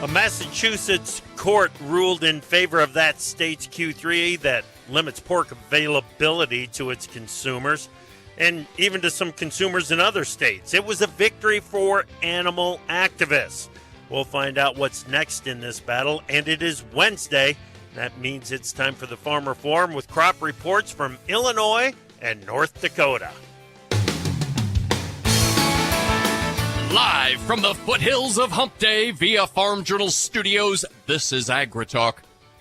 A Massachusetts court ruled in favor of that state's Q3 that limits pork availability to its consumers and even to some consumers in other states. It was a victory for animal activists. We'll find out what's next in this battle, and it is Wednesday. That means it's time for the Farmer Forum with crop reports from Illinois and North Dakota. Live from the foothills of Hump Day via Farm Journal Studios, this is AgriTalk.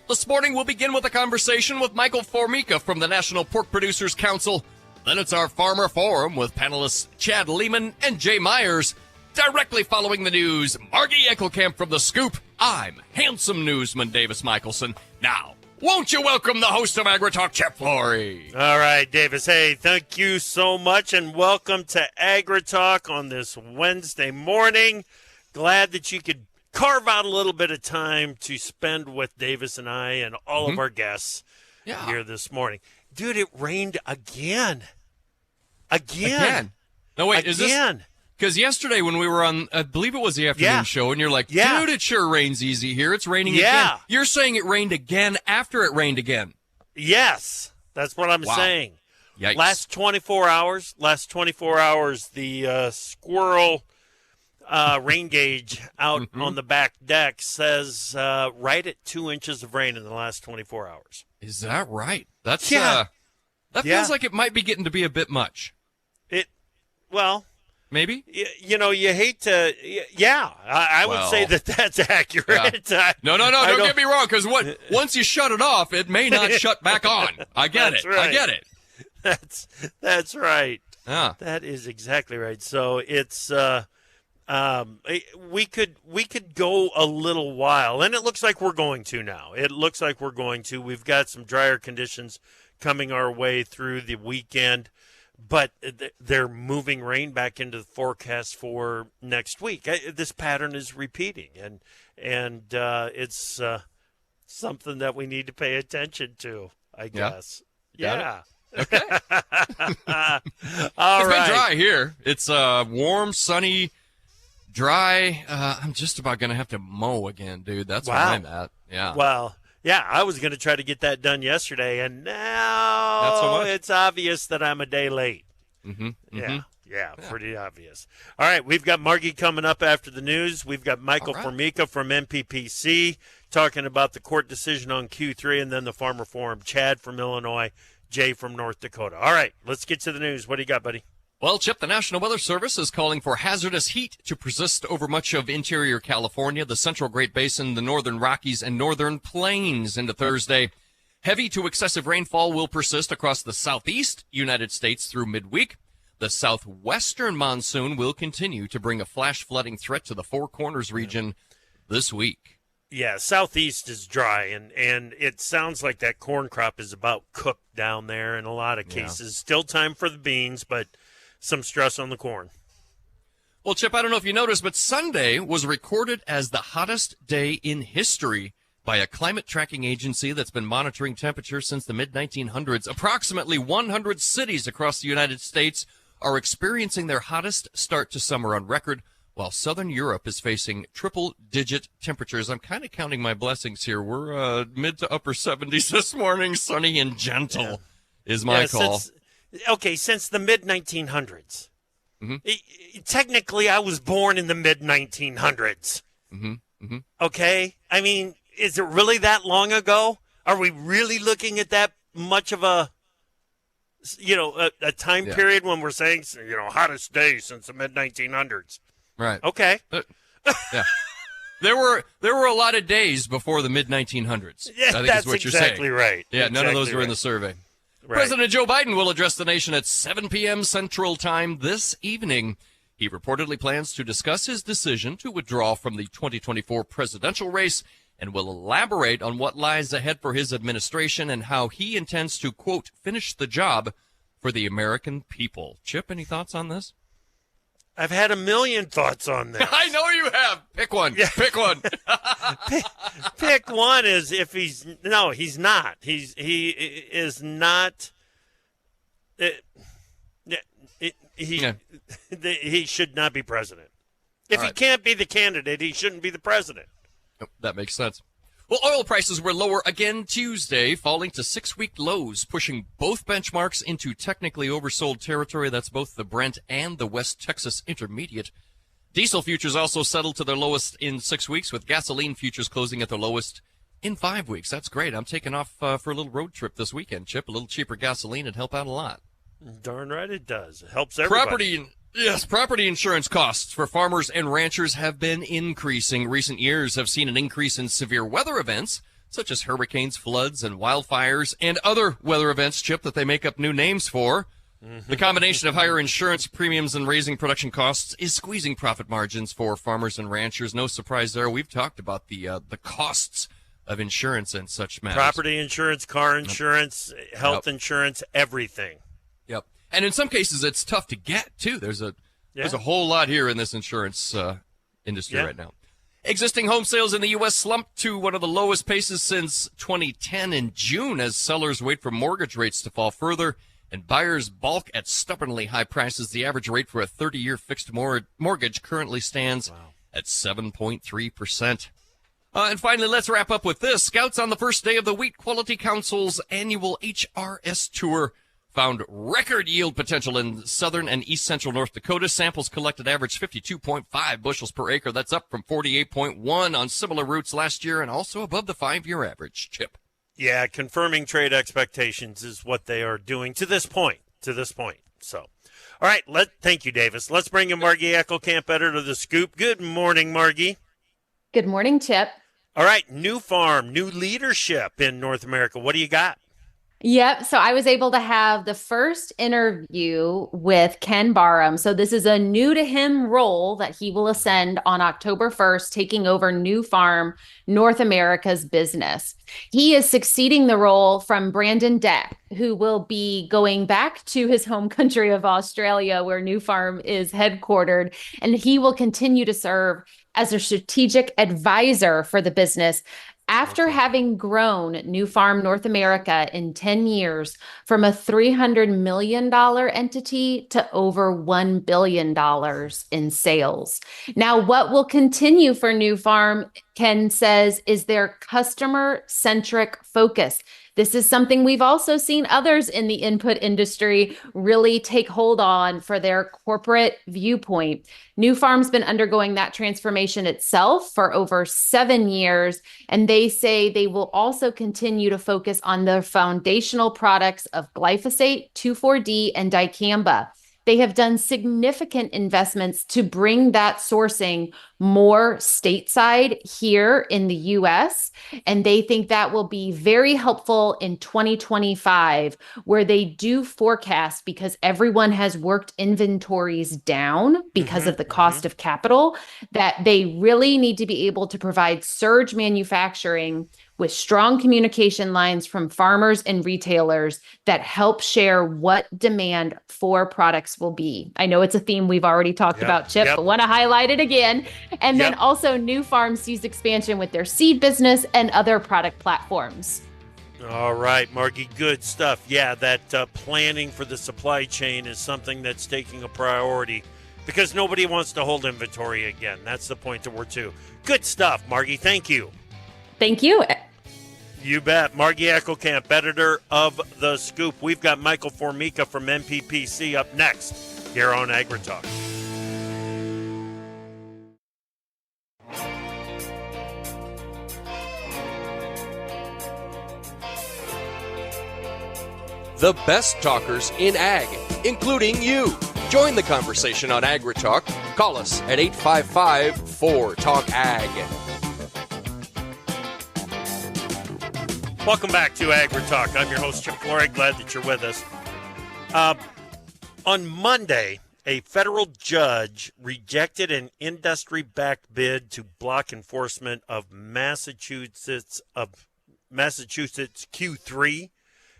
This morning we'll begin with a conversation with Michael Formica from the National Pork Producers Council. Then it's our Farmer Forum with panelists Chad Leman and Jay Myers. Directly following the news, Margie Eckelkamp from The Scoop. I'm handsome newsman Davis Michelson. Now, won't you welcome the host of AgriTalk, Chip Flory? All right, Davis. Hey, thank you so much, and welcome to AgriTalk on this Wednesday morning. Glad that you could carve out a little bit of time to spend with Davis and I and all of our guests here this morning. Dude, it rained again. Again. No, wait, again. Is this? Because yesterday when we were on, I believe it was the afternoon show, and you're like, dude, it sure rains easy here. It's raining again. You're saying it rained again after it rained again. Yes, that's what I'm saying. Yikes. Last 24 hours, the squirrel rain gauge out on the back deck says right at 2 inches of rain in the last 24 hours. Is that right? That's that feels like it might be getting to be a bit much. Maybe? You hate to, I would say that's accurate. Yeah. No, don't get me wrong, because once you shut it off, it may not shut back on. I get it. Right. I get it. That's right. Yeah. That is exactly right. So it's, we could go a little while, and it looks like we're going to now. We've got some drier conditions coming our way through the weekend. But they're moving rain back into the forecast for next week. This pattern is repeating, and it's something that we need to pay attention to, I guess. Yeah. Okay. It's been dry here. It's warm, sunny, dry. I'm just about going to have to mow again, dude. That's where I'm at. Yeah. Well, yeah, I was going to try to get that done yesterday, and now it's obvious that I'm a day late. Yeah, pretty obvious. All right, we've got Margie coming up after the news. We've got Michael Formica from MPPC talking about the court decision on Q3, and then the Farmer Forum, Chad from Illinois, Jay from North Dakota. All right, let's get to the news. What do you got, buddy? Well, Chip, the National Weather Service is calling for hazardous heat to persist over much of interior California, the Central Great Basin, the Northern Rockies, and Northern Plains into Thursday. Heavy to excessive rainfall will persist across the southeast United States through midweek. The southwestern monsoon will continue to bring a flash flooding threat to the Four Corners region this week. Yeah, southeast is dry, and it sounds like that corn crop is about cooked down there in a lot of cases. Still time for the beans, but some stress on the corn. Well, Chip, I don't know if you noticed, but Sunday was recorded as the hottest day in history by a climate tracking agency that's been monitoring temperatures since the mid-1900s. Approximately 100 cities across the United States are experiencing their hottest start to summer on record, while Southern Europe is facing triple-digit temperatures. I'm kind of counting my blessings here. We're mid to upper 70s this morning, sunny and gentle is my call. Since the mid-1900s. Technically, I was born in the mid-1900s. Okay? I mean, is it really that long ago? Are we really looking at that much of a time period when we're saying, hottest day since the mid-1900s? Right. Okay. Yeah. There were a lot of days before the mid-1900s. Yeah, I think that's is what you're exactly saying. Right. Yeah, exactly none of those were right. in the survey. Right. President Joe Biden will address the nation at 7 p.m. Central Time this evening. He reportedly plans to discuss his decision to withdraw from the 2024 presidential race and will elaborate on what lies ahead for his administration and how he intends to, quote, finish the job for the American people. Chip, any thoughts on this? I've had a million thoughts on this. I know you have. Pick one. Yeah. Pick one. Pick one is if he's not. He is not. He should not be president. If he can't be the candidate, he shouldn't be the president. Yep, that makes sense. Well, oil prices were lower again Tuesday, falling to 6-week lows, pushing both benchmarks into technically oversold territory. That's both the Brent and the West Texas Intermediate. Diesel futures also settled to their lowest in 6 weeks, with gasoline futures closing at their lowest in 5 weeks. That's great. I'm taking off for a little road trip this weekend, Chip. A little cheaper gasoline would help out a lot. Darn right it does. It helps everybody. Property insurance costs for farmers and ranchers have been increasing. Recent years have seen an increase in severe weather events, such as hurricanes, floods, and wildfires, and other weather events, Chip, that they make up new names for. The combination of higher insurance premiums and raising production costs is squeezing profit margins for farmers and ranchers. No surprise there. We've talked about the costs of insurance and such matters. Property insurance, car insurance, health insurance, everything. Yep. And in some cases, it's tough to get, too. There's a whole lot here in this insurance industry right now. Existing home sales in the U.S. slumped to one of the lowest paces since 2010 in June as sellers wait for mortgage rates to fall further and buyers balk at stubbornly high prices. The average rate for a 30-year fixed mortgage currently stands at 7.3%. And finally, let's wrap up with this. Scouts on the first day of the Wheat Quality Council's annual HRS tour found record yield potential in southern and east central North Dakota. Samples collected averaged 52.5 bushels per acre. That's up from 48.1 on similar routes last year and also above the 5-year average. Chip. Yeah, confirming trade expectations is what they are doing to this point. So, all right, thank you, Davis. Let's bring in Margie Eckelkamp, editor of The Scoop. Good morning, Margie. Good morning, Chip. All right, new farm, new leadership in North America. What do you got? Yep. So I was able to have the first interview with Ken Barham. So this is a new to him role that he will ascend on October 1st, taking over New Farm, North America's business. He is succeeding the role from Brandon Deck, who will be going back to his home country of Australia, where New Farm is headquartered, and he will continue to serve as a strategic advisor for the business after having grown New Farm North America in 10 years from a $300 million entity to over $1 billion in sales. Now, what will continue for New Farm, Ken says, is their customer-centric focus. This is something we've also seen others in the input industry really take hold on for their corporate viewpoint. New Farm's been undergoing that transformation itself for over 7 years, and they say they will also continue to focus on their foundational products of glyphosate, 2,4-D, and dicamba. They have done significant investments to bring that sourcing more stateside here in the U.S., and they think that will be very helpful in 2025, where they do forecast, because everyone has worked inventories down because of the cost of capital, that they really need to be able to provide surge manufacturing with strong communication lines from farmers and retailers that help share what demand for products will be. I know it's a theme we've already talked about, Chip, but want to highlight it again. And then also New Farm sees expansion with their seed business and other product platforms. All right, Margie, good stuff. Yeah, that planning for the supply chain is something that's taking a priority because nobody wants to hold inventory again. That's the point that we're to. Good stuff, Margie. Thank you. Thank you. You bet. Margie Eckelkamp, editor of The Scoop. We've got Michael Formica from MPPC up next here on AgriTalk. The best talkers in ag, including you. Join the conversation on AgriTalk. Call us at 855-4TALK-AG. Welcome back to AgriTalk. I'm your host, Chip Flory. Glad that you're with us. On Monday, a federal judge rejected an industry-backed bid to block enforcement of Massachusetts Q3.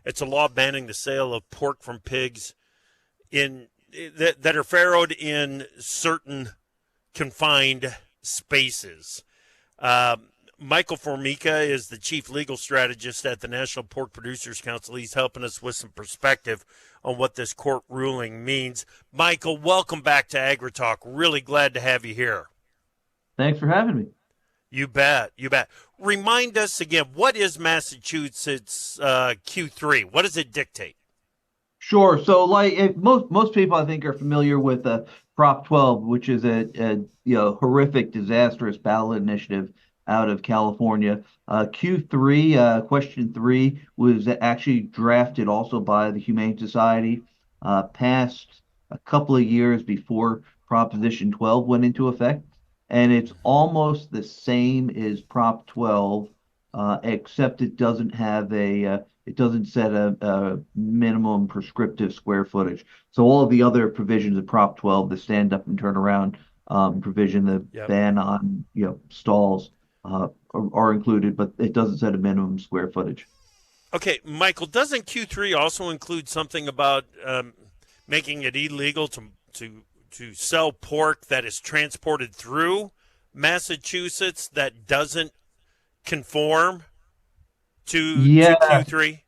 It's a law banning the sale of pork from pigs that are farrowed in certain confined spaces. Michael Formica is the chief legal strategist at the National Pork Producers Council. He's helping us with some perspective on what this court ruling means. Michael, welcome back to AgriTalk. Really glad to have you here. Thanks for having me. You bet. You bet. Remind us again, what is Massachusetts Q3? What does it dictate? Sure. So, like most people, I think, are familiar with Prop 12, which is a horrific, disastrous ballot initiative out of California. Q3, question three, was actually drafted also by the Humane Society, passed a couple of years before Proposition 12 went into effect, and it's almost the same as Prop 12, except it doesn't have it doesn't set a minimum prescriptive square footage. So all of the other provisions of Prop 12, the stand up and turn around provision, the Yep. ban on stalls are included, but it doesn't set a minimum square footage. Okay, Michael, doesn't Q3 also include something about making it illegal to sell pork that is transported through Massachusetts that doesn't conform to Yeah, Q3?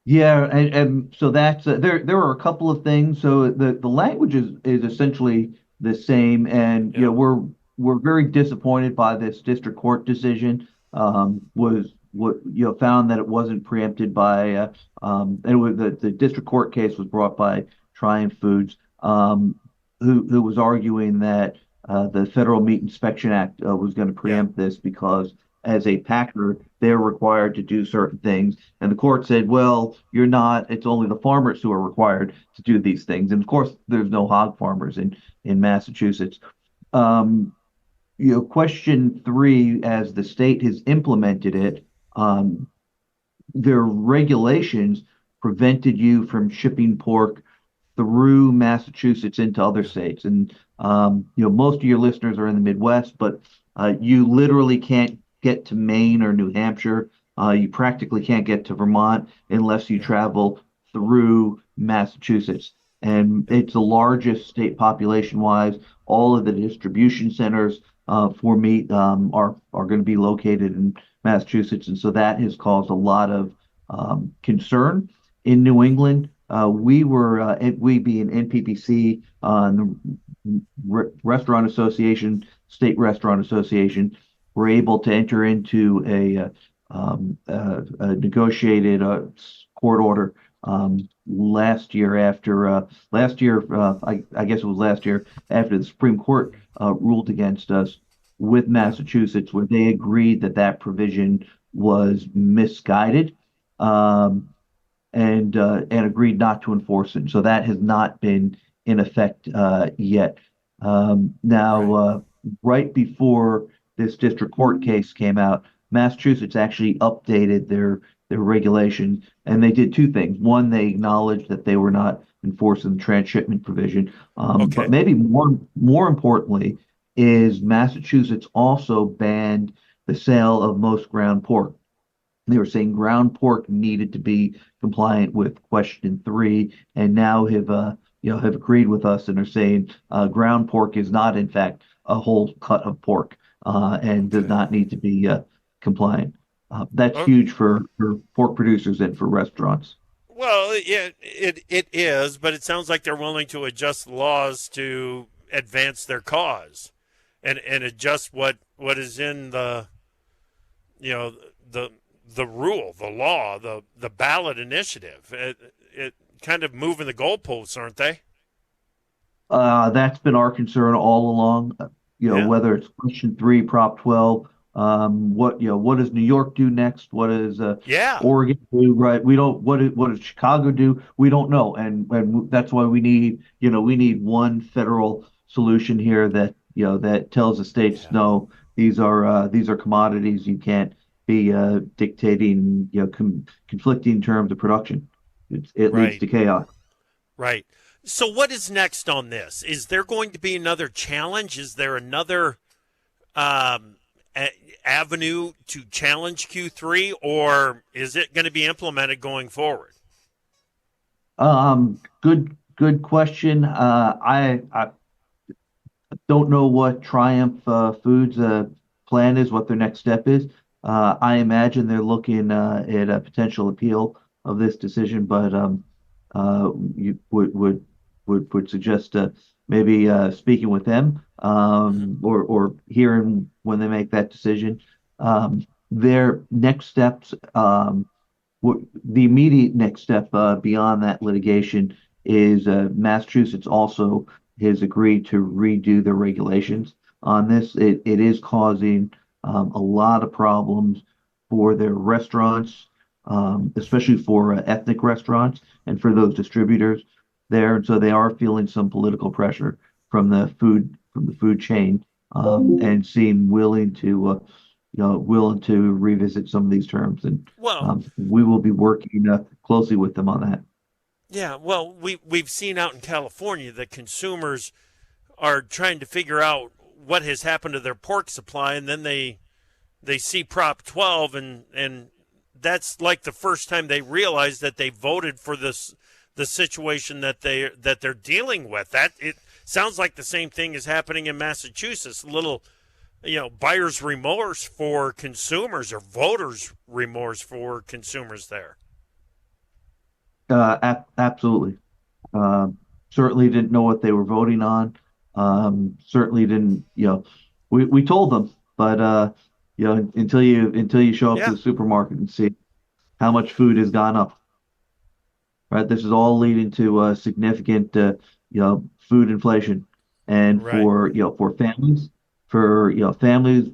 yeah, and so that's there are a couple of things. So the language is essentially the same, and Yeah. we're very disappointed by this district court decision. Was what found that it wasn't preempted by and it was, the district court case was brought by Triumph Foods, who was arguing that the Federal Meat Inspection Act was going to Yeah. preempt this because as a packer, they're required to do certain things. And the court said, well, you're not, it's only the farmers who are required to do these things. And of course, there's no hog farmers in Massachusetts. Question three, as the state has implemented it, their regulations prevented you from shipping pork through Massachusetts into other states. And most of your listeners are in the Midwest, but you literally can't get to Maine or New Hampshire. You practically can't get to Vermont unless you travel through Massachusetts. And it's the largest state population-wise. All of the distribution centers for meat are going to be located in Massachusetts, and so that has caused a lot of concern in New England. We being NPPC, the Restaurant Association, State Restaurant Association, were able to enter into a negotiated court order last year after I guess it was last year after the Supreme Court ruled against us with Massachusetts, where they agreed that provision was misguided, and agreed not to enforce it. So that has not been in effect yet. Now, right before this district court case came out, Massachusetts actually updated their regulations, and they did two things. One, they acknowledged that they were not enforcing the transshipment provision, but maybe more importantly, is Massachusetts also banned the sale of most ground pork. They were saying ground pork needed to be compliant with question three, and now have agreed with us and are saying ground pork is not in fact a whole cut of pork and does not need to be compliant. That's huge for pork producers and for restaurants. Well, yeah, it is, but it sounds like they're willing to adjust laws to advance their cause and adjust what is in the rule, the law, the ballot initiative. It kind of moving the goalposts, aren't they? That's been our concern all along. Whether it's question three, Prop 12, what does New York do next? What does Oregon do? Right? We don't. What does Chicago do? We don't know, and that's why we need one federal solution here that tells the states no, these are commodities. You can't be dictating conflicting terms of production. It leads to chaos. Right. So what is next on this? Is there going to be another challenge? Is there another avenue to challenge Q3, or is it going to be implemented going forward? Good question. I don't know what Triumph Foods plan is, what their next step is. I imagine they're looking at a potential appeal of this decision, but you would suggest speaking with them, or hearing when they make that decision. Their next steps, the immediate next step beyond that litigation is Massachusetts also has agreed to redo the regulations on this. It is causing a lot of problems for their restaurants, especially for ethnic restaurants and for those distributors there. And so they are feeling some political pressure from the food chain, and seem willing to revisit some of these terms. And Well, we will be working closely with them on that. yeah, well, we've seen out in California that consumers are trying to figure out what has happened to their pork supply, and then they see Prop 12, and that's like the first time they realize that they voted for the situation that they're dealing with. That it sounds like the same thing is happening in Massachusetts. A little, buyer's remorse for consumers, or voters' remorse for consumers there. Absolutely. Certainly didn't know what they were voting on. Certainly didn't, we told them, but until you show up to Yeah, the supermarket and see how much food has gone up, right? This is all leading to significant, food inflation, and right. for families, families,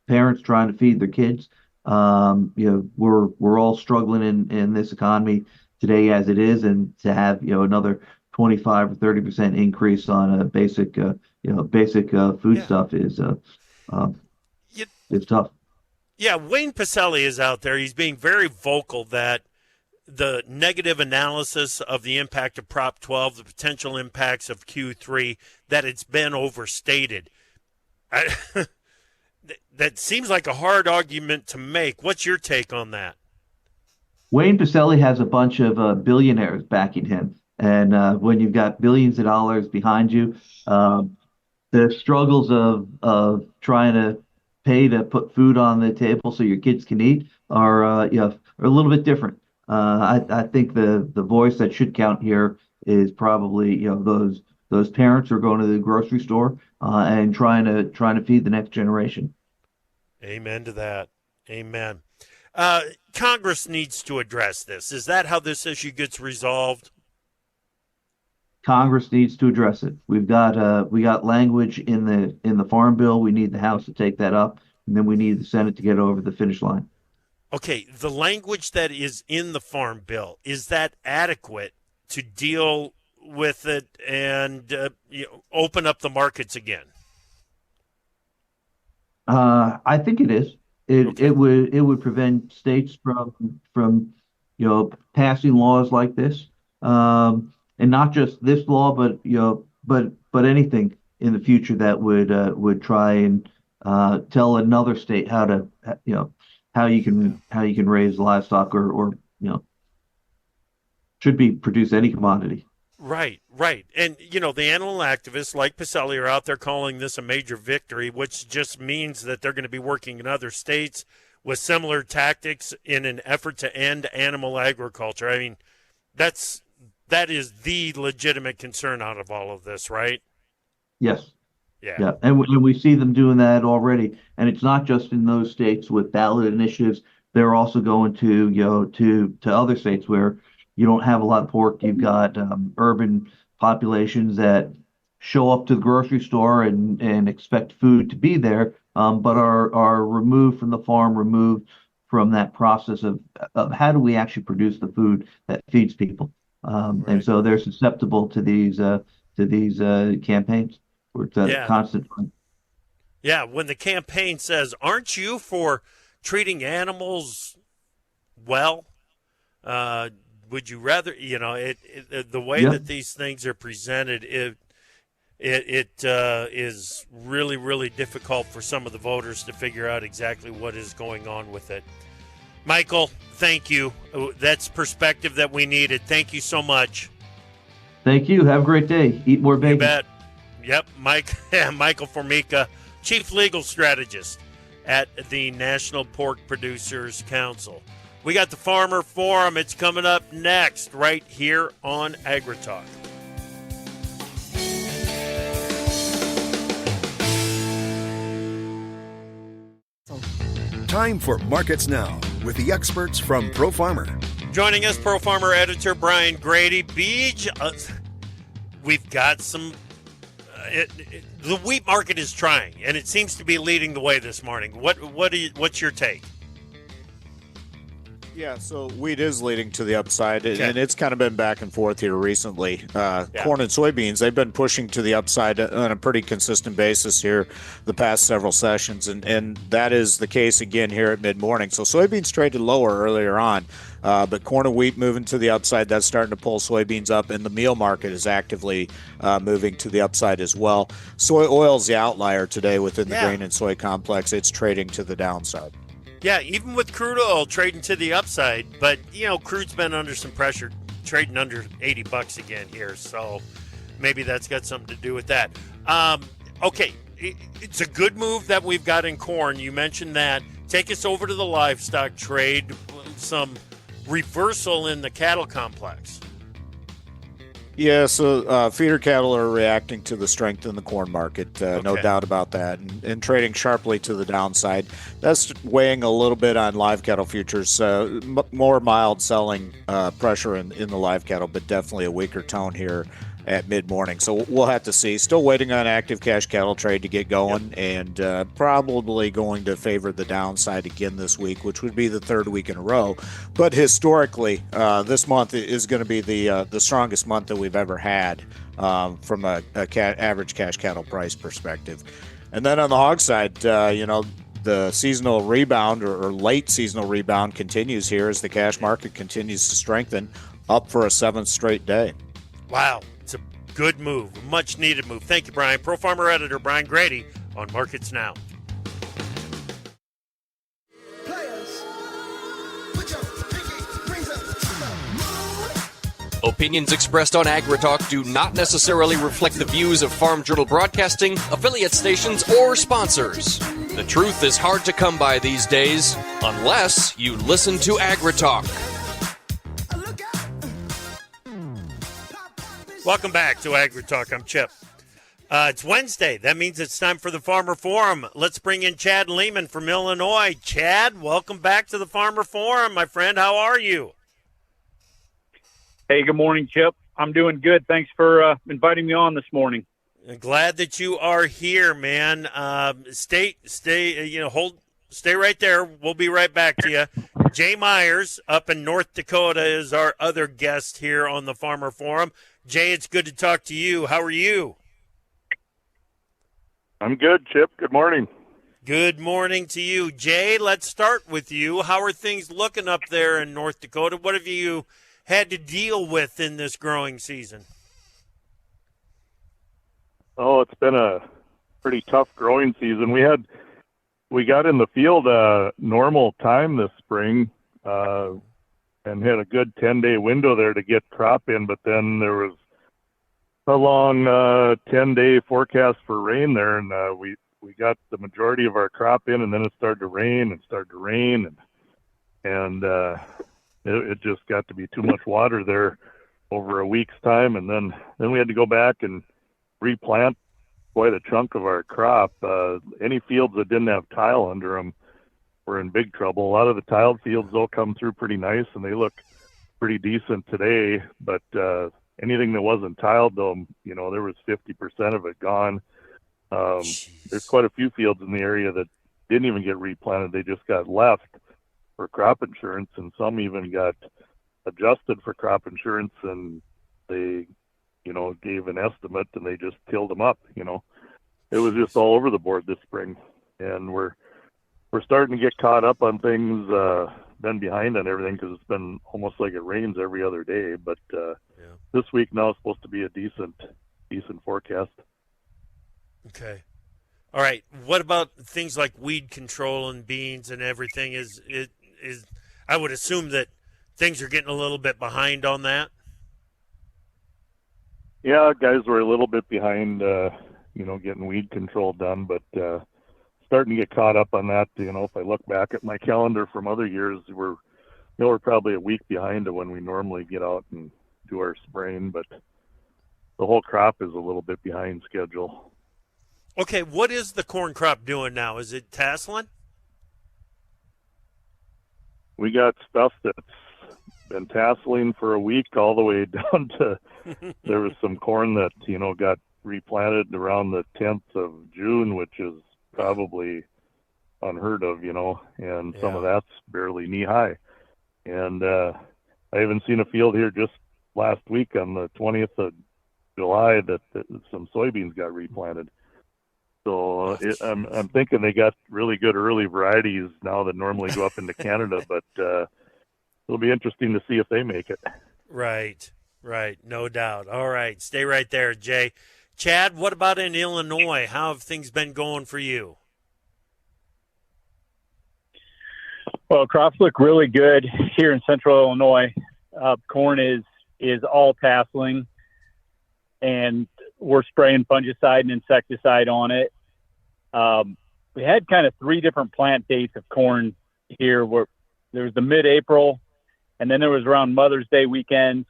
parents trying to feed their kids. We're all struggling in this economy today as it is, and to have another 25 or 30% increase on a basic food Yeah. stuff uh, You, is tough. yeah, Wayne Pacelli is out there. He's being very vocal that the negative analysis of the impact of Prop 12, the potential impacts of Q3, that it's been overstated. I, that seems like a hard argument to make. What's your take on that? Wayne Pacelli has a bunch of billionaires backing him, and when you've got billions of dollars behind you, the struggles of trying to pay to put food on the table so your kids can eat are a little bit different. I think the voice that should count here is probably those parents who are going to the grocery store and trying to feed the next generation. Amen to that. Amen. Congress needs to address this. Is that how this issue gets resolved? Congress needs to address it. We got language in the Farm Bill. We need the House to take that up, and then we need the Senate to get over the finish line. Okay, the language that is in the Farm Bill, is that adequate to deal with it and open up the markets again? I think it is. Okay. It would prevent states from passing laws like this, and not just this law, but but anything in the future that would try and tell another state how to how you can raise livestock, or should be produce any commodity. Right, right. And, the animal activists like Pacelli are out there calling this a major victory, which just means that they're going to be working in other states with similar tactics in an effort to end animal agriculture. I mean, that is the legitimate concern out of all of this, right? Yes. Yeah, Yeah, and we see them doing that already, and it's not just in those states with ballot initiatives. They're also going to to other states where you don't have a lot of pork. You've got urban populations that show up to the grocery store and expect food to be there, but are removed from the farm, removed from that process of how do we actually produce the food that feeds people, and right. so they're susceptible to these campaigns. Where it's a Yeah, constant. yeah. When the campaign says, "Aren't you for treating animals well?" Uh, would you rather, the way Yeah, that these things are presented, it is really, really difficult for some of the voters to figure out exactly what is going on with it. Michael, thank you. That's perspective that we needed. Thank you so much. thank you. Have a great day. Eat more You bacon. bet. Yep, Michael Formica, Chief Legal Strategist at the National Pork Producers Council. We got the Farmer Forum. It's coming up next right here on AgriTalk. Time for Markets Now with the experts from Pro Farmer. Joining us, Pro Farmer editor Brian Grady. Beej, we've got some. The wheat market is trying, and it seems to be leading the way this morning. What's your take? Yeah, so wheat is leading to the upside, Okay. and it's kind of been back and forth here recently. Corn and soybeans, they've been pushing to the upside on a pretty consistent basis here the past several sessions, and that is the case again here at mid-morning. So soybeans traded lower earlier on, but corn and wheat moving to the upside. That's starting to pull soybeans up, and the meal market is actively moving to the upside as well. Soy oil is the outlier today within the grain and soy complex. It's trading to the downside. Yeah, even with crude oil trading to the upside, but crude's been under some pressure, trading under $80 again here, so maybe that's got something to do with that. Okay, it's a good move that we've got in corn. You mentioned that. Take us over to the livestock trade, some reversal in the cattle complex. Yeah, so feeder cattle are reacting to the strength in the corn market, no doubt about that, and trading sharply to the downside. That's weighing a little bit on live cattle futures, more mild selling pressure in the live cattle, but definitely a weaker tone here at mid-morning. So we'll have to see. Still waiting on active cash cattle trade to get going, and probably going to favor the downside again this week, which would be the third week in a row. But historically, this month is going to be the strongest month that we've ever had from a average cash cattle price perspective. And then on the hog side, the seasonal rebound or late seasonal rebound continues here as the cash market continues to strengthen, up for a seventh straight day. Wow. Good move, much needed move. Thank you, Brian. Pro Farmer editor Brian Grady on Markets Now. Opinions expressed on AgriTalk do not necessarily reflect the views of Farm Journal Broadcasting, affiliate stations, or sponsors. The truth is hard to come by these days, unless you listen to AgriTalk. Welcome back to AgriTalk. I'm Chip. It's Wednesday. That means it's time for the Farmer Forum. Let's bring in Chad Leman from Illinois. Chad, welcome back to the Farmer Forum, my friend. How are you? Hey, good morning, Chip. I'm doing good. Thanks for inviting me on this morning. Glad that you are here, man. Stay right there. We'll be right back to you. Jay Myers up in North Dakota is our other guest here on the Farmer Forum. Jay, it's good to talk to you. How are you? I'm good, Chip. Good morning. Good morning to you. Jay, let's start with you. How are things looking up there in North Dakota? What have you had to deal with in this growing season? Oh, it's been a pretty tough growing season. We got in the field normal time this spring, and had a good 10-day window there to get crop in, but then there was a long 10-day forecast for rain there, and we got the majority of our crop in, and then it started to rain, and it just got to be too much water there over a week's time, and then we had to go back and replant quite a chunk of our crop. Any fields that didn't have tile under them were in big trouble. A lot of the tiled fields, they'll come through pretty nice, and they look pretty decent today, but anything that wasn't tiled, though, there was 50% of it gone. There's quite a few fields in the area that didn't even get replanted. They just got left for crop insurance, and some even got adjusted for crop insurance, and they gave an estimate, and they just tilled them up. It was just all over the board this spring, and we're starting to get caught up on things, been behind on everything because it's been almost like it rains every other day. But this week now is supposed to be a decent forecast. Okay. All right. What about things like weed control and beans and everything? Is I would assume that things are getting a little bit behind on that. Yeah, guys were a little bit behind, getting weed control done, but starting to get caught up on that. If I look back at my calendar from other years, we're probably a week behind of when we normally get out and do our spraying, but the whole crop is a little bit behind schedule. Okay, what is the corn crop doing now? Is it tasseling? we got stuff that's been tasseling for a week all the way down to there was some corn that, got replanted around the 10th of June, which is probably unheard of, and some of that's barely knee high. And I haven't seen a field here just last week on the 20th of July that some soybeans got replanted. So I'm thinking they got really good early varieties now that normally go up into Canada, but it'll be interesting to see if they make it. Right. No doubt. All right. Stay right there, Jay. Chad, what about in Illinois? How have things been going for you? Well, crops look really good here in central Illinois. Corn is all tasseling, and we're spraying fungicide and insecticide on it. We had kind of 3 different plant dates of corn here. Where there was the mid-April, and then there was around Mother's Day weekend,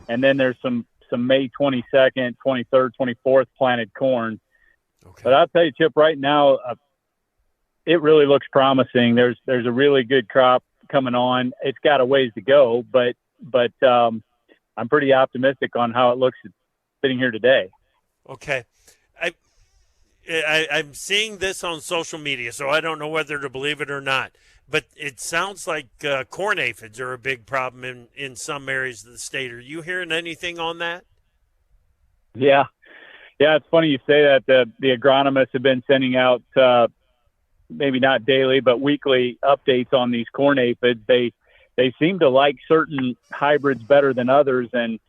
and then there's some May 22nd, 23rd, 24th planted corn. Okay. But I'll tell you, Chip, right now, it really looks promising. There's a really good crop coming on. It's got a ways to go, but I'm pretty optimistic on how it looks sitting here today. Okay. I'm seeing this on social media, so I don't know whether to believe it or not. But it sounds like corn aphids are a big problem in some areas of the state. Are you hearing anything on that? Yeah, it's funny you say that. The agronomists have been sending out maybe not daily, but weekly updates on these corn aphids. They seem to like certain hybrids better than others. And,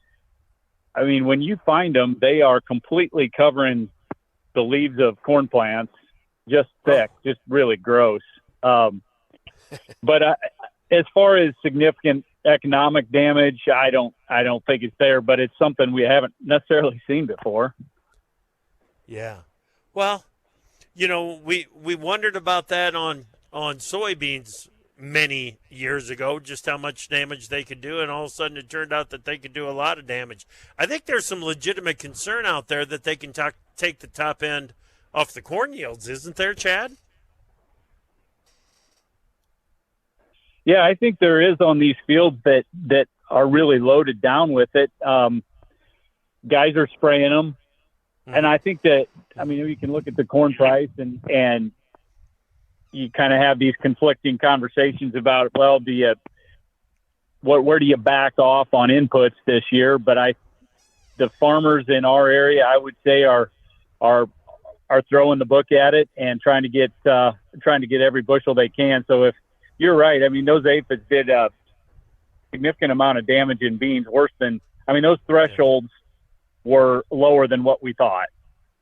I mean, when you find them, they are completely covering the leaves of corn plants, just thick, just really gross. But as far as significant economic damage, I don't think it's there, but it's something we haven't necessarily seen before. Yeah. Well, we wondered about that on soybeans many years ago, just how much damage they could do, and all of a sudden it turned out that they could do a lot of damage. I think there's some legitimate concern out there that they can take the top end off the corn yields, isn't there, Chad? Yeah, I think there is on these fields that are really loaded down with it. Guys are spraying them. And I think that, you can look at the corn price and you kind of have these conflicting conversations about, well, where do you back off on inputs this year? But the farmers in our area, I would say, are throwing the book at it and trying to get every bushel they can. So if you're right, those aphids did a significant amount of damage in beans, worse than, those thresholds were lower than what we thought,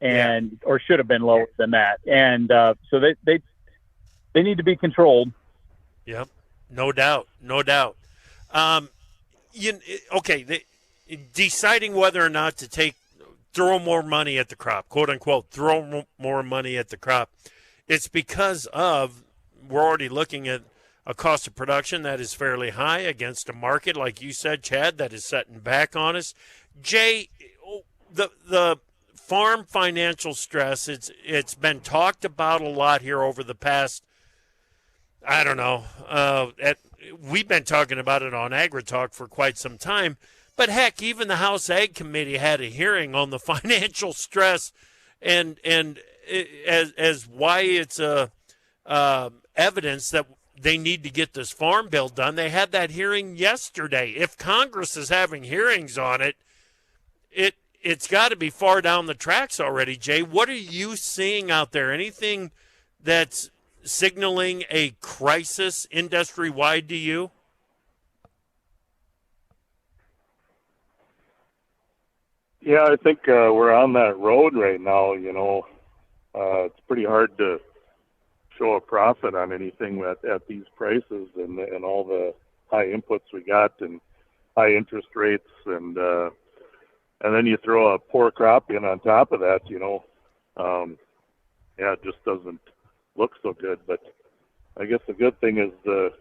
or should have been lower than that. And so they need to be controlled. Yep, no doubt. Deciding whether or not to throw more money at the crop, quote unquote, throw more money at the crop. It's because we're already looking at a cost of production that is fairly high against a market, like you said, Chad, that is setting back on us. Jay, the farm financial stress, it's been talked about a lot here over the past, I don't know, we've been talking about it on AgriTalk for quite some time, but heck, even the House Ag Committee had a hearing on the financial stress and as why it's evidence that they need to get this farm bill done. They had that hearing yesterday. If Congress is having hearings on it, it's got to be far down the tracks already, Jay. What are you seeing out there? Anything that's signaling a crisis industry-wide to you? Yeah, I think we're on that road right now. It's pretty hard to show a profit on anything at these prices and all the high inputs we got and high interest rates and then you throw a poor crop in on top of that, it just doesn't look so good. But I guess the good thing is the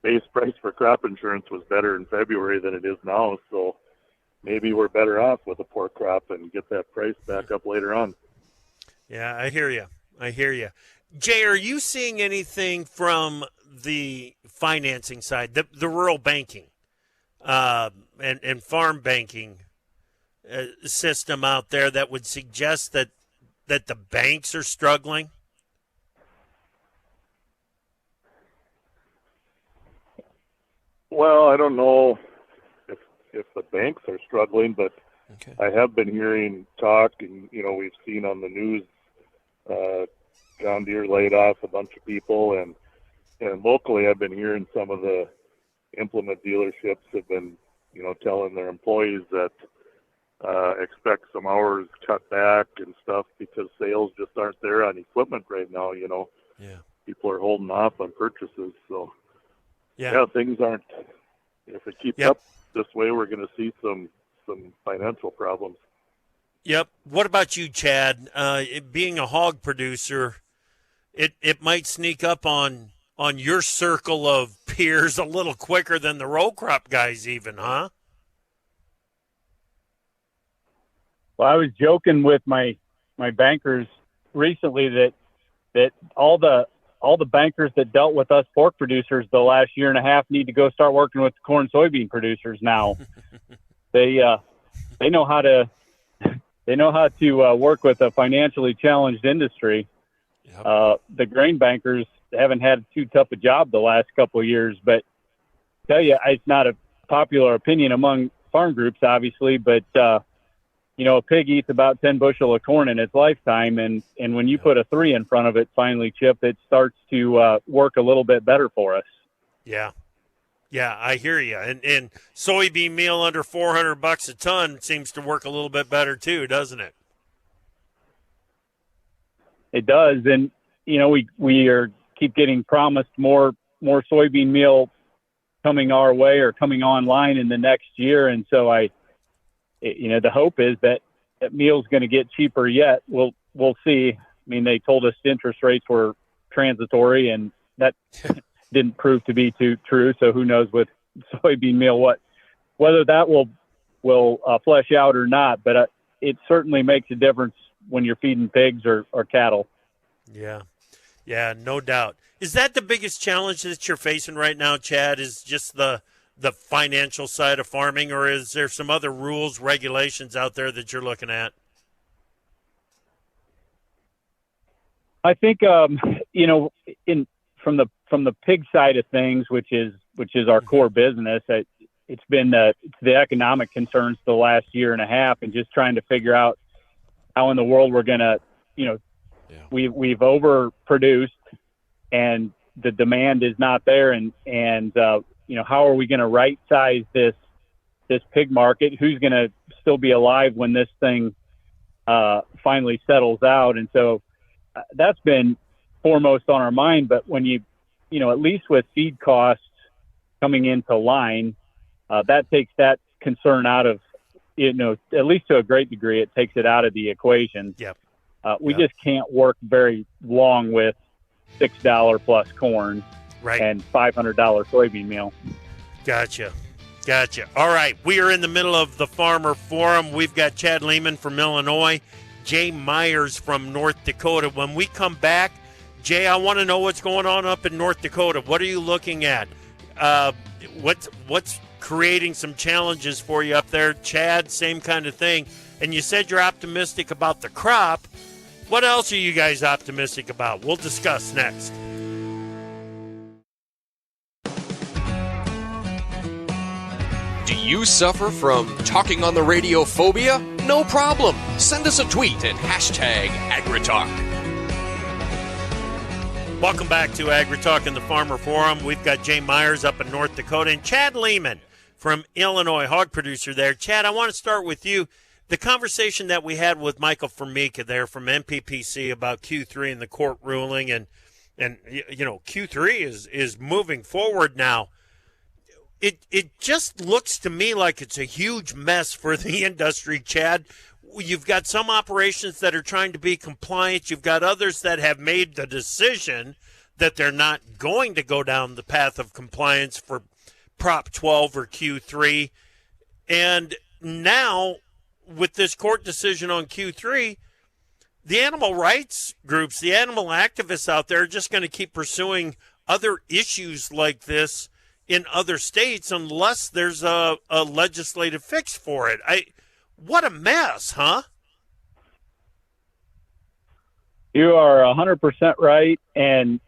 base price for crop insurance was better in February than it is now, so maybe we're better off with a poor crop and get that price back up later on. Yeah, I hear you. Jay, are you seeing anything from the financing side, the rural banking and farm banking system out there that would suggest that the banks are struggling? Well, I don't know if the banks are struggling, but Okay. I have been hearing talk, and we've seen on the news, John Deere laid off a bunch of people, and locally I've been hearing some of the implement dealerships have been telling their employees that expect some hours cut back and stuff because sales just aren't there on equipment right now. Yeah. People are holding off on purchases, so Yeah. things aren't. If it keeps Yep. up this way, we're going to see some financial problems. Yep. What about you, Chad? Being a hog producer, it might sneak up on your circle of peers a little quicker than the row crop guys even, huh? Well, I was joking with my bankers recently that all the bankers that dealt with us pork producers the last year and a half need to go start working with the corn soybean producers now. They know how to work with a financially challenged industry. Yep. The grain bankers haven't had too tough a job the last couple of years, but I tell you, it's not a popular opinion among farm groups, obviously, but a pig eats about 10 bushel of corn in its lifetime, and when you put a 3 in front of it, finally, Chip, it starts to work a little bit better for us. Yeah. Yeah, I hear you. And soybean meal under $400 a ton seems to work a little bit better too, doesn't it? It does, and we keep getting promised more soybean meal coming our way or coming online in the next year, and so the hope is that meal's going to get cheaper yet. We'll see. I mean, they told us interest rates were transitory, and that didn't prove to be too true. So who knows with soybean meal whether that will flesh out or not. But it certainly makes a difference when you're feeding pigs or cattle. Yeah, no doubt. Is that the biggest challenge that you're facing right now, Chad? Is just the financial side of farming, or is there some other rules, regulations out there that you're looking at? I think from the pig side of things, which is our core business, it's been the economic concerns the last year and a half, and just trying to figure out how in the world we're gonna, we've overproduced and the demand is not there, and how are we going to right size this pig market? Who's going to still be alive when this thing finally settles out? And so that's been foremost on our mind. But when you at least with feed costs coming into line, that takes that concern out of, at least to a great degree, it takes it out of the equation. Yep. We just can't work very long with $6 plus corn. Right. And $500 soybean meal. Gotcha. All right. We are in the middle of the Farmer Forum. We've got Chad Leman from Illinois, Jay Myers from North Dakota. When we come back, Jay, I want to know what's going on up in North Dakota. What are you looking at? What's creating some challenges for you up there? Chad, same kind of thing. And you said you're optimistic about the crop. What else are you guys optimistic about? We'll discuss next. Do you suffer from talking on the radio phobia? No problem. Send us a tweet at #AgriTalk. Welcome back to AgriTalk and the Farmer Forum. We've got Jay Myers up in North Dakota and Chad Leman from Illinois, hog producer there. Chad, I want to start with you. The conversation that we had with Michael Formica there from MPPC about Q3 and the court ruling, and Q3 is moving forward now. It just looks to me like it's a huge mess for the industry, Chad. You've got some operations that are trying to be compliant. You've got others that have made the decision that they're not going to go down the path of compliance for Prop 12 or Q3. And now, with this court decision on Q3, the animal rights groups, the animal activists out there are just going to keep pursuing other issues like this in other states unless there's a legislative fix for it. What a mess, huh? You are 100% right. And,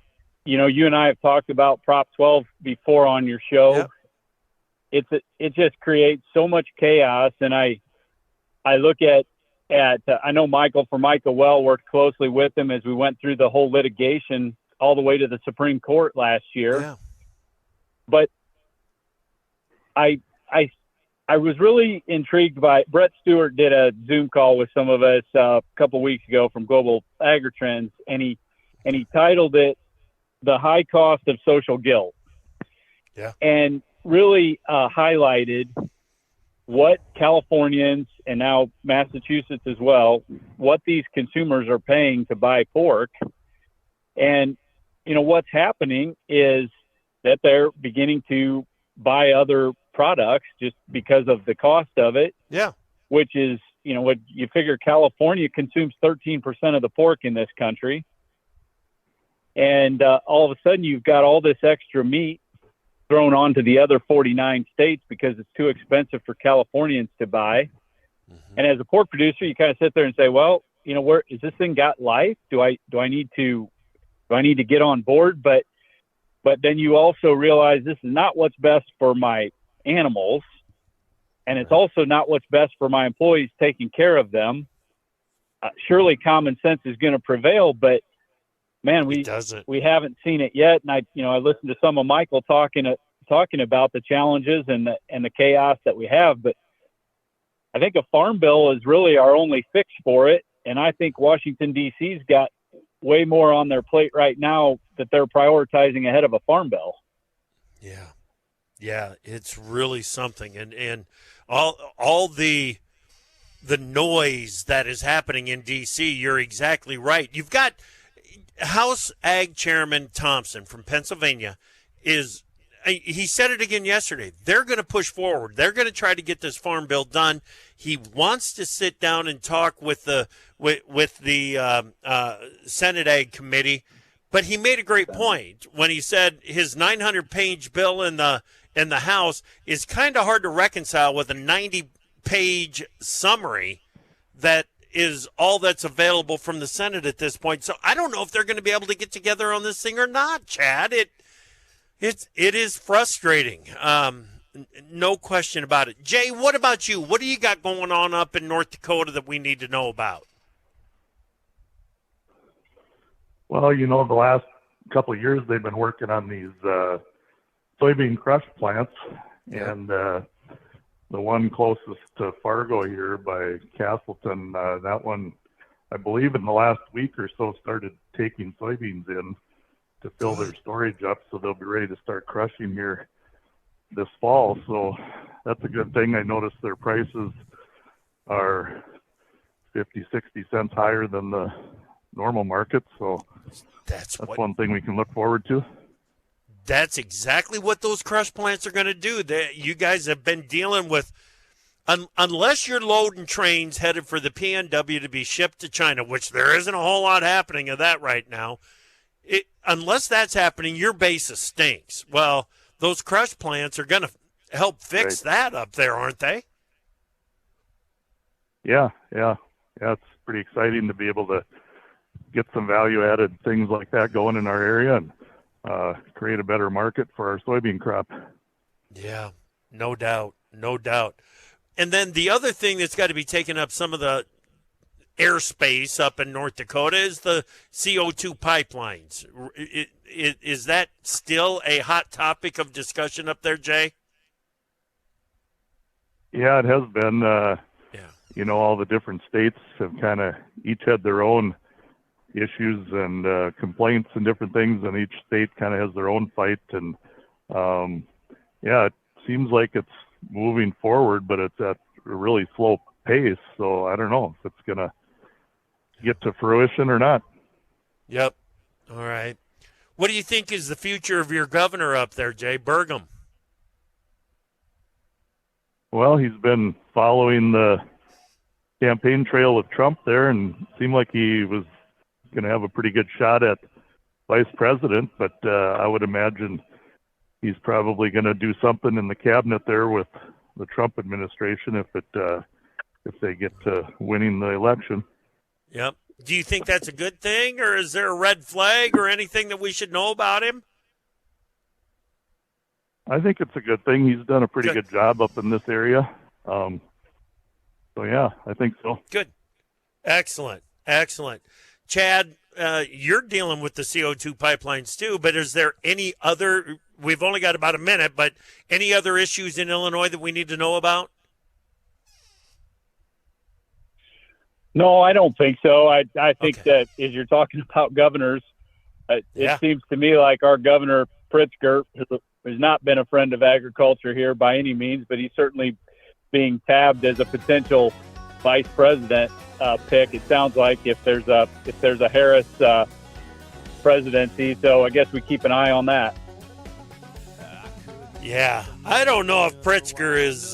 you and I have talked about Prop 12 before on your show. Yep. It just creates so much chaos. And I look at I know Michael Formica worked closely with him as we went through the whole litigation all the way to the Supreme Court last year. Yeah. But I was really intrigued by Brett Stewart did a Zoom call with some of us a couple weeks ago from Global AgriTrends, and he titled it "The High Cost of Social Guilt." Yeah. And really highlighted what Californians and now Massachusetts as well, what these consumers are paying to buy pork. And, what's happening is that they're beginning to buy other products just because of the cost of it. Yeah. Which is, what you figure California consumes 13% of the pork in this country. And all of a sudden you've got all this extra meat thrown onto the other 49 states because it's too expensive for Californians to buy. Mm-hmm. And as a pork producer, you kind of sit there and say, well, where is this thing got life? Do I need to get on board? But then you also realize this is not what's best for my animals. And it's also not what's best for my employees taking care of them. Surely common sense is going to prevail, but man, we haven't seen it yet. And I listened to some of Michael talking about the challenges and the chaos that we have. But I think a farm bill is really our only fix for it. And I think Washington, D.C.'s got way more on their plate right now that they're prioritizing ahead of a farm bill. Yeah. Yeah, it's really something. And all the noise that is happening in D.C., you're exactly right. You've got House Ag Chairman Thompson from Pennsylvania he said it again yesterday. They're going to push forward. They're going to try to get this farm bill done. He wants to sit down and talk with the Senate Ag Committee, but he made a great point when he said his 900-page bill in the House is kind of hard to reconcile with a 90-page summary that is all that's available from the Senate at this point. So I don't know if they're going to be able to get together on this thing or not, Chad. It is frustrating. No question about it. Jay, what about you? What do you got going on up in North Dakota that we need to know about? Well, the last couple of years they've been working on these soybean crush plants, and the one closest to Fargo here by Castleton, that one, I believe in the last week or so, started taking soybeans in to fill their storage up, so they'll be ready to start crushing here this fall. So that's a good thing. I noticed their prices are 50, 60 cents higher than the normal market. So that's one thing we can look forward to. That's exactly what those crush plants are going to do. You guys have been dealing with, unless you're loading trains headed for the PNW to be shipped to China, which there isn't a whole lot happening of that right now. Unless that's happening, your basis stinks. Well, those crush plants are going to help fix that up there, aren't they? Yeah. It's pretty exciting to be able to get some value-added things like that going in our area and create a better market for our soybean crop. Yeah, no doubt. And then the other thing that's got to be taking up some of the airspace up in North Dakota is the CO2 pipelines. Is that still a hot topic of discussion up there, Jay? Yeah, it has been. All the different states have kind of each had their own issues and complaints and different things, and each state kind of has their own fight. And it seems like it's moving forward, but it's at a really slow pace. So I don't know if it's going to get to fruition or not. Yep. All right. What do you think is the future of your governor up there, Jay Burgum? Well, he's been following the campaign trail with Trump there, and seemed like he was going to have a pretty good shot at vice president, but I would imagine he's probably going to do something in the cabinet there with the Trump administration if they get to winning the election. Yep. Do you think that's a good thing, or is there a red flag or anything that we should know about him? I think it's a good thing. He's done a pretty good job up in this area. So, yeah, I think so. Good. Excellent. Chad, you're dealing with the CO2 pipelines too, but is there any other, we've only got about a minute, but any other issues in Illinois that we need to know about? No, I don't think so. I think that as you're talking about governors, it seems to me like our governor Pritzker has not been a friend of agriculture here by any means, but he's certainly being tabbed as a potential vice president pick. It sounds like if there's a Harris presidency, so I guess we keep an eye on that. Yeah, I don't know if Pritzker is.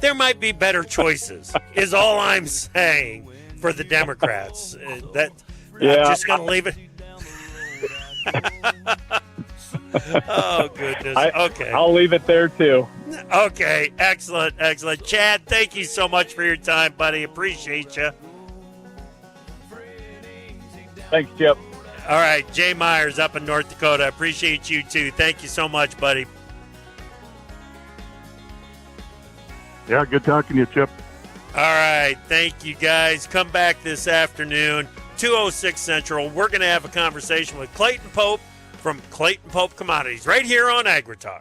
There might be better choices. Is all I'm saying for the Democrats. I'm just going to leave it. Oh, goodness. Okay. I'll leave it there, too. Okay. Excellent. Chad, thank you so much for your time, buddy. Appreciate you. Thanks, Chip. All right. Jay Myers up in North Dakota. Appreciate you, too. Thank you so much, buddy. Yeah, good talking to you, Chip. All right. Thank you, guys. Come back this afternoon, 2:06 Central. We're going to have a conversation with Clayton Pope from Clayton Pope Commodities right here on AgriTalk.